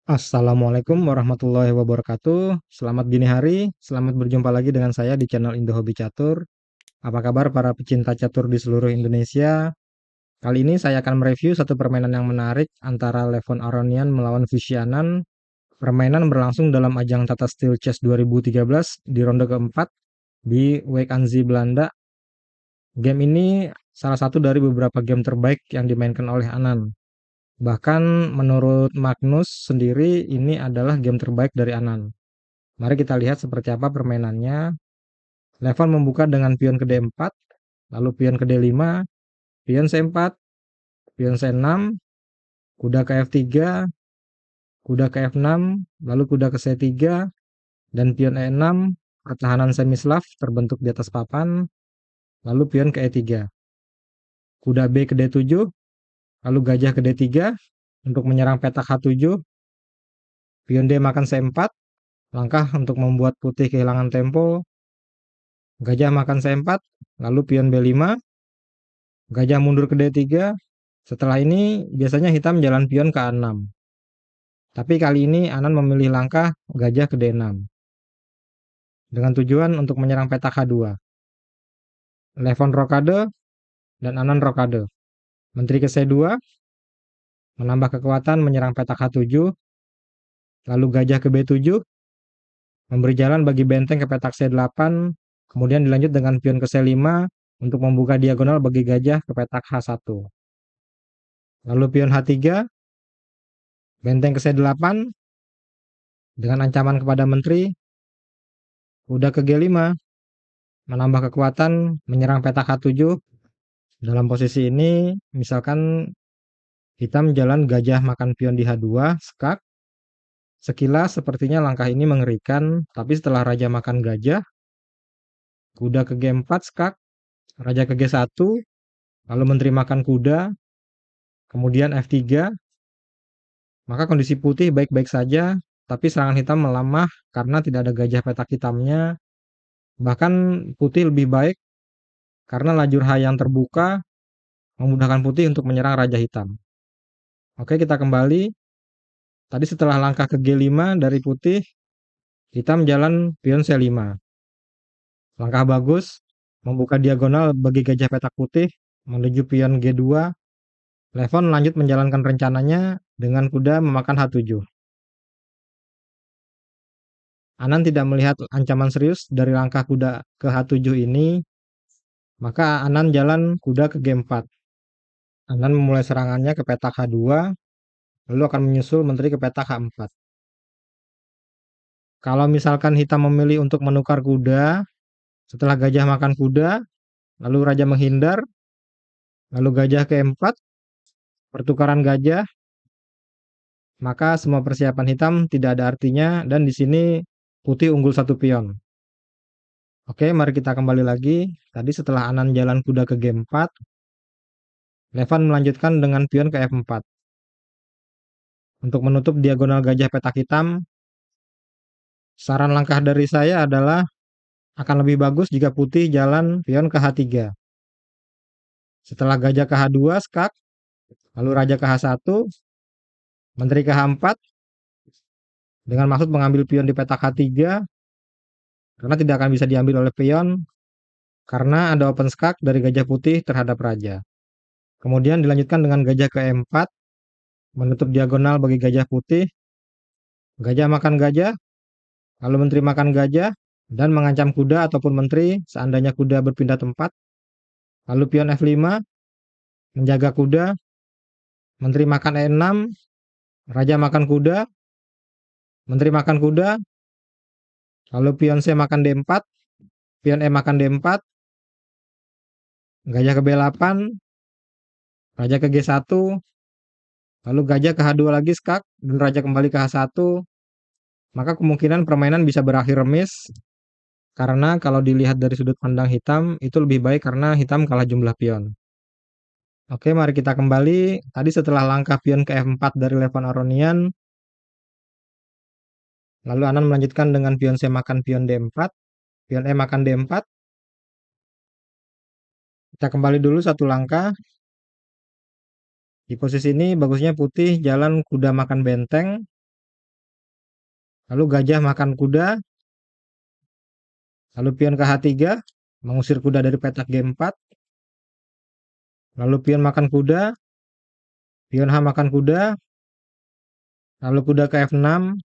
Assalamualaikum warahmatullahi wabarakatuh. Selamat dini hari, selamat berjumpa lagi dengan saya di channel Indo Hobi Catur. Apa kabar para pecinta catur di seluruh Indonesia? Kali ini saya akan mereview satu permainan yang menarik antara Levon Aronian melawan Visianan. Permainan berlangsung dalam ajang Tata Steel Chess 2013 di ronde keempat di Wijk aan Zee, Belanda. Game ini salah satu dari beberapa game terbaik yang dimainkan oleh Anand. Bahkan menurut Magnus sendiri ini adalah game terbaik dari Anand. Mari kita lihat seperti apa permainannya. Levon membuka dengan pion ke D4, lalu pion ke D5, pion C4, pion C6, kuda ke F3, kuda ke F6, lalu kuda ke C3, dan pion E6, pertahanan semi-slav terbentuk di atas papan, lalu pion ke E3. Kuda B ke D7, lalu gajah ke D3 untuk menyerang petak H7, pion D makan C4, langkah untuk membuat putih kehilangan tempo, gajah makan C4, lalu pion B5, gajah mundur ke D3. Setelah ini biasanya hitam jalan pion ke A6. Tapi kali ini Anand memilih langkah gajah ke D6 dengan tujuan untuk menyerang petak H2. Levon rokade dan Anand rokade. Menteri ke C2 menambah kekuatan menyerang petak H7. Lalu gajah ke B7 memberi jalan bagi benteng ke petak C8. Kemudian dilanjut dengan pion ke C5 untuk membuka diagonal bagi gajah ke petak H1. Lalu pion H3, benteng ke C8 dengan ancaman kepada menteri. Kuda ke G5 menambah kekuatan menyerang petak H7. Dalam posisi ini misalkan hitam jalan gajah makan pion di H2 skak. Sekilas sepertinya langkah ini mengerikan, tapi setelah raja makan gajah, kuda ke G4 skak, raja ke G1, lalu menteri makan kuda, kemudian F3, maka kondisi putih baik-baik saja, tapi serangan hitam melemah karena tidak ada gajah petak hitamnya. Bahkan putih lebih baik karena lajur H yang terbuka memudahkan putih untuk menyerang raja hitam. Oke, kita kembali. Tadi setelah langkah ke G5 dari putih, hitam jalan pion C5. Langkah bagus, membuka diagonal bagi gajah petak putih menuju pion G2. Levon lanjut menjalankan rencananya dengan kuda memakan H7. Anand tidak melihat ancaman serius dari langkah kuda ke H7 ini, maka Anand jalan kuda ke G4. Anand memulai serangannya ke petak H2, lalu akan menyusul menteri ke petak H4. Kalau misalkan hitam memilih untuk menukar kuda, setelah gajah makan kuda, lalu raja menghindar, lalu gajah ke E4, pertukaran gajah, maka semua persiapan hitam tidak ada artinya dan di sini putih unggul satu pion. Oke, mari kita kembali lagi. Tadi setelah Anand jalan kuda ke G4, Levon melanjutkan dengan pion ke F4. Untuk menutup diagonal gajah petak hitam, saran langkah dari saya adalah akan lebih bagus jika putih jalan pion ke H3. Setelah gajah ke H2, skak, lalu raja ke H1, menteri ke H4, dengan maksud mengambil pion di petak H3, karena tidak akan bisa diambil oleh pion, karena ada open skak dari gajah putih terhadap raja. Kemudian dilanjutkan dengan gajah ke E4, menutup diagonal bagi gajah putih, gajah makan gajah, lalu menteri makan gajah, dan mengancam kuda ataupun menteri seandainya kuda berpindah tempat. Lalu pion F5, menjaga kuda, menteri makan E6, raja makan kuda, menteri makan kuda, lalu pion C makan D4, pion E makan D4, gajah ke B8, raja ke G1, lalu gajah ke H2 lagi skak, dan raja kembali ke H1, maka kemungkinan permainan bisa berakhir remis, karena kalau dilihat dari sudut pandang hitam, itu lebih baik karena hitam kalah jumlah pion. Oke, mari kita kembali. Tadi setelah langkah pion ke F4 dari Levon Aronian, lalu Anand melanjutkan dengan pion C makan pion D4, pion E makan D4. Kita kembali dulu satu langkah. Di posisi ini bagusnya putih jalan kuda makan benteng, Lalu gajah makan kuda, lalu pion ke H3 mengusir kuda dari petak G4, lalu pion makan kuda, pion H makan kuda, lalu kuda ke F6.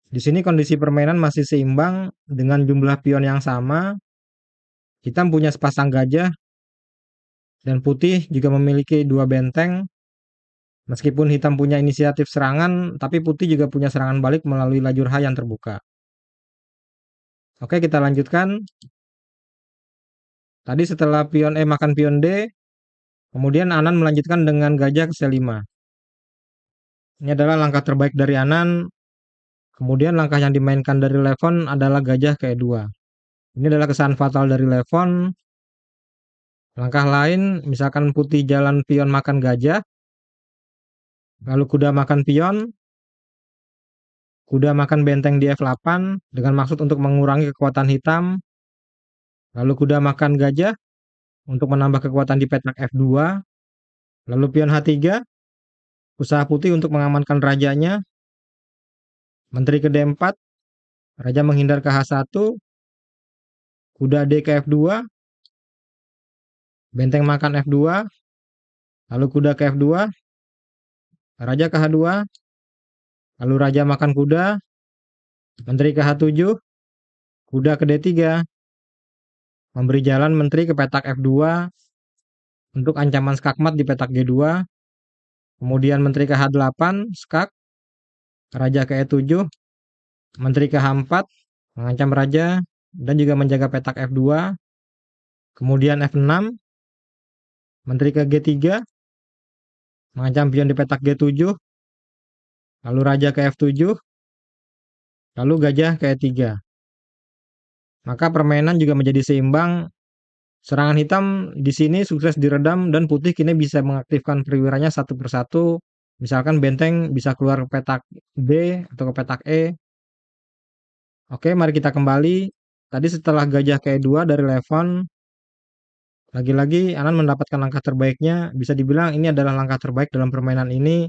Di sini kondisi permainan masih seimbang dengan jumlah pion yang sama. Hitam punya sepasang gajah dan putih juga memiliki dua benteng. Meskipun hitam punya inisiatif serangan, tapi putih juga punya serangan balik melalui lajur H yang terbuka. Oke, kita lanjutkan. Tadi setelah pion E makan pion D, kemudian Anan melanjutkan dengan gajah ke C5. Ini adalah langkah terbaik dari Anan. Kemudian langkah yang dimainkan dari Levon adalah gajah ke E2. Ini adalah kesalahan fatal dari Levon. Langkah lain, misalkan putih jalan pion makan gajah, lalu kuda makan pion, kuda makan benteng di F8 dengan maksud untuk mengurangi kekuatan hitam, lalu kuda makan gajah untuk menambah kekuatan di petak F2, lalu pion H3, usaha putih untuk mengamankan rajanya, menteri ke D4, raja menghindar ke H1, kuda D ke F2, benteng makan F2, lalu kuda ke F2, raja ke H2, lalu raja makan kuda, menteri ke H7, kuda ke D3, memberi jalan menteri ke petak F2 untuk ancaman skakmat di petak G2, kemudian menteri ke H8, skak, raja ke E7, menteri ke H4, mengancam raja dan juga menjaga petak F2, kemudian F6, menteri ke G3, mengancam pion di petak G7, lalu raja ke F7, lalu gajah ke E3. Maka permainan juga menjadi seimbang. Serangan hitam di sini sukses diredam dan putih kini bisa mengaktifkan perwiranya satu persatu. Misalkan benteng bisa keluar ke petak B atau ke petak E. Oke, mari kita kembali. Tadi setelah gajah ke E2 dari Levon, lagi-lagi Anan mendapatkan langkah terbaiknya. Bisa dibilang ini adalah langkah terbaik dalam permainan ini.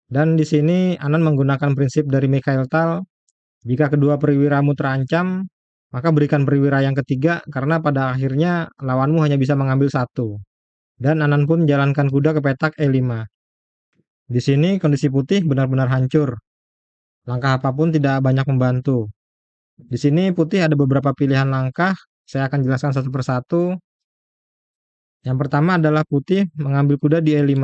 Dan di sini Anan menggunakan prinsip dari Mikhail Tal. Jika kedua perwiramu terancam, maka berikan perwira yang ketiga karena pada akhirnya lawanmu hanya bisa mengambil satu. Dan Anan pun menjalankan kuda ke petak E5. Di sini kondisi putih benar-benar hancur. Langkah apapun tidak banyak membantu. Di sini putih ada beberapa pilihan langkah. Saya akan jelaskan satu persatu. Yang pertama adalah putih mengambil kuda di E5.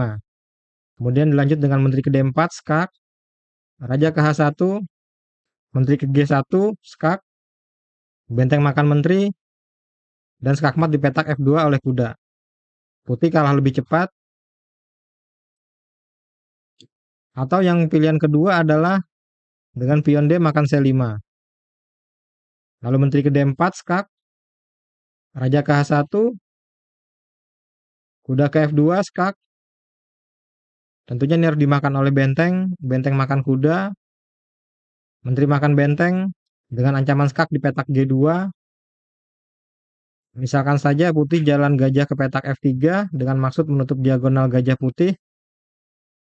Kemudian dilanjut dengan menteri ke D4, skak. Raja ke H1, menteri ke G1, skak. Benteng makan menteri, dan skakmat di petak F2 oleh kuda. Putih kalah lebih cepat. Atau yang pilihan kedua adalah dengan pion D makan C5. Lalu menteri ke D4, skak. Raja ke H1, kuda ke F2, skak. Tentunya ini harus dimakan oleh benteng. Benteng makan kuda. Menteri makan benteng dengan ancaman skak di petak G2. Misalkan saja putih jalan gajah ke petak F3 dengan maksud menutup diagonal gajah putih.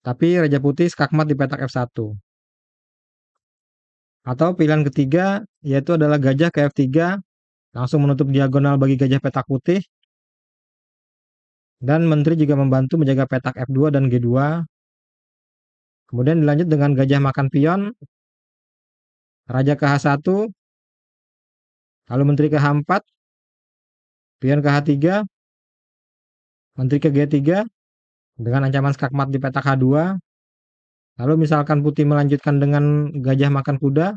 Tapi raja putih skakmat di petak F1. Atau pilihan ketiga yaitu adalah gajah ke F3 langsung menutup diagonal bagi gajah petak putih. Dan menteri juga membantu menjaga petak F2 dan G2. Kemudian dilanjut dengan gajah makan pion, raja ke H1, lalu menteri ke H4, pion ke H3, menteri ke G3 dengan ancaman skakmat di petak H2. Lalu misalkan putih melanjutkan dengan gajah makan kuda.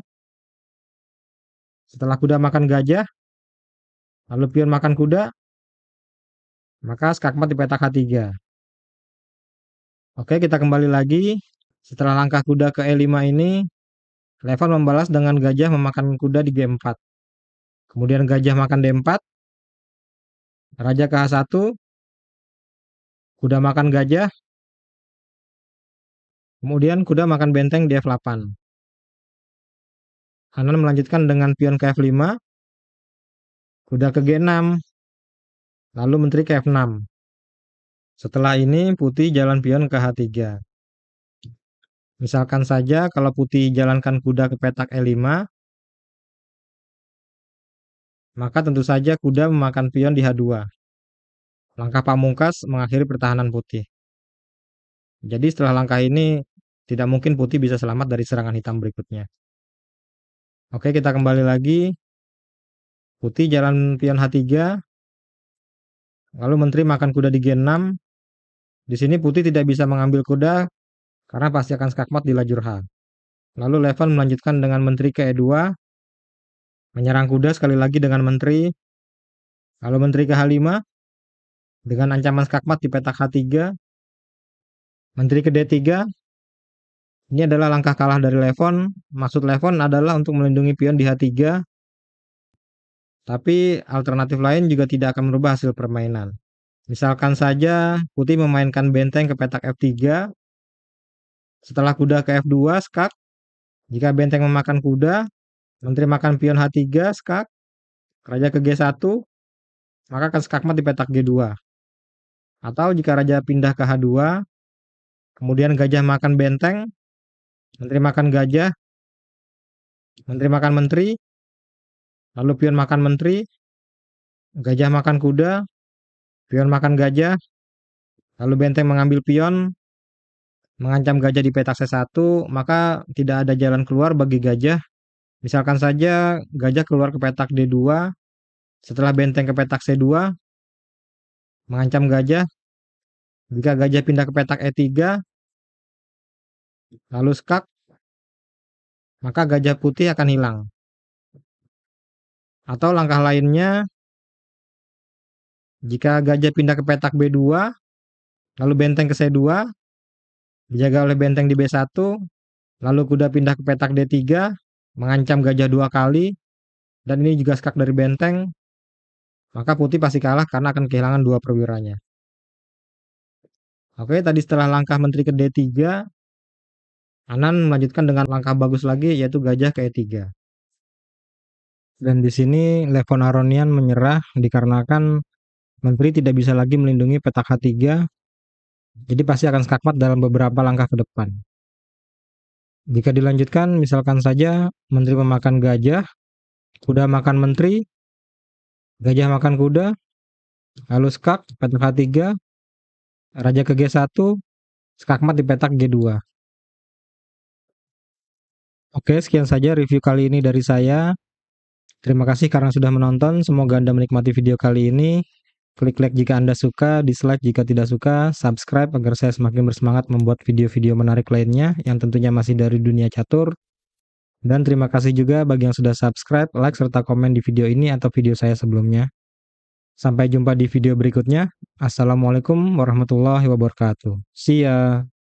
Setelah kuda makan gajah, lalu pion makan kuda, maka skakmat di petak H3. Oke, kita kembali lagi. Setelah langkah kuda ke E5 ini, Levon membalas dengan gajah memakan kuda di G4. Kemudian gajah makan D4, raja ke H1, kuda makan gajah, kemudian kuda makan benteng di F8. Anan melanjutkan dengan pion ke F5, kuda ke G6, lalu menteri ke F6. Setelah ini putih jalan pion ke H3. Misalkan saja kalau putih jalankan kuda ke petak E5, maka tentu saja kuda memakan pion di H2. Langkah pamungkas mengakhiri pertahanan putih. Jadi setelah langkah ini, tidak mungkin putih bisa selamat dari serangan hitam berikutnya. Oke, kita kembali lagi. Putih jalan pion H3, lalu menteri makan kuda di G6. Di sini putih tidak bisa mengambil kuda karena pasti akan skakmat di lajur H. Lalu Levan melanjutkan dengan menteri ke E2, menyerang kuda sekali lagi dengan menteri. Lalu menteri ke H5, dengan ancaman skakmat di petak H3. Menteri ke D3, ini adalah langkah kalah dari Levon. Maksud Levon adalah untuk melindungi pion di H3, tapi alternatif lain juga tidak akan merubah hasil permainan. Misalkan saja putih memainkan benteng ke petak F3, setelah kuda ke F2, skak. Jika benteng memakan kuda, menteri makan pion H3, skak. Raja ke G1, maka akan skakmat di petak G2. Atau jika raja pindah ke H2, kemudian gajah makan benteng, menteri makan gajah, menteri makan menteri, lalu pion makan menteri, gajah makan kuda, pion makan gajah, lalu benteng mengambil pion, mengancam gajah di petak C1, maka tidak ada jalan keluar bagi gajah. Misalkan saja gajah keluar ke petak D2, setelah benteng ke petak C2, mengancam gajah. Jika gajah pindah ke petak E3, lalu skak, maka gajah putih akan hilang. Atau langkah lainnya, jika gajah pindah ke petak B2, lalu benteng ke C2, dijaga oleh benteng di B1, lalu kuda pindah ke petak D3, mengancam gajah 2 kali, dan ini juga skak dari benteng, maka putih pasti kalah karena akan kehilangan 2 perwiranya. Oke, tadi setelah langkah menteri ke D3, Anan melanjutkan dengan langkah bagus lagi, yaitu gajah ke E3. Dan di sini Levon Aronian menyerah dikarenakan menteri tidak bisa lagi melindungi petak H3, jadi pasti akan skakmat dalam beberapa langkah ke depan. Jika dilanjutkan, misalkan saja menteri memakan gajah, kuda makan menteri, gajah makan kuda, lalu skak, petak H3, raja ke G1, skakmat di petak G2. Oke, sekian saja review kali ini dari saya. Terima kasih karena sudah menonton. Semoga Anda menikmati video kali ini. Klik like jika Anda suka, dislike jika tidak suka, subscribe agar saya semakin bersemangat membuat video-video menarik lainnya yang tentunya masih dari dunia catur. Dan terima kasih juga bagi yang sudah subscribe, like, serta komen di video ini atau video saya sebelumnya. Sampai jumpa di video berikutnya. Assalamualaikum warahmatullahi wabarakatuh. See ya!